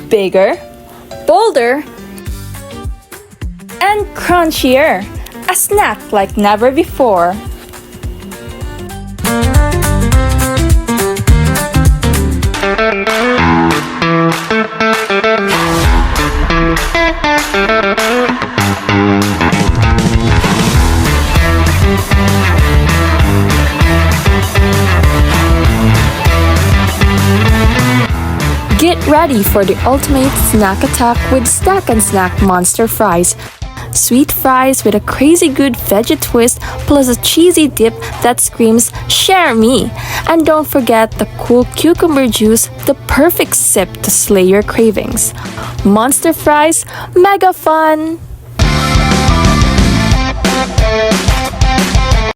bigger, bolder, and crunchier. A snack like never before. Get ready for the ultimate snack attack with Stack and Snack Monster Fries. Sweet fries with a crazy good veggie twist plus a cheesy dip that screams, "Share me!" And don't forget the cool cucumber juice, the perfect sip to slay your cravings. Monster Fries, mega fun!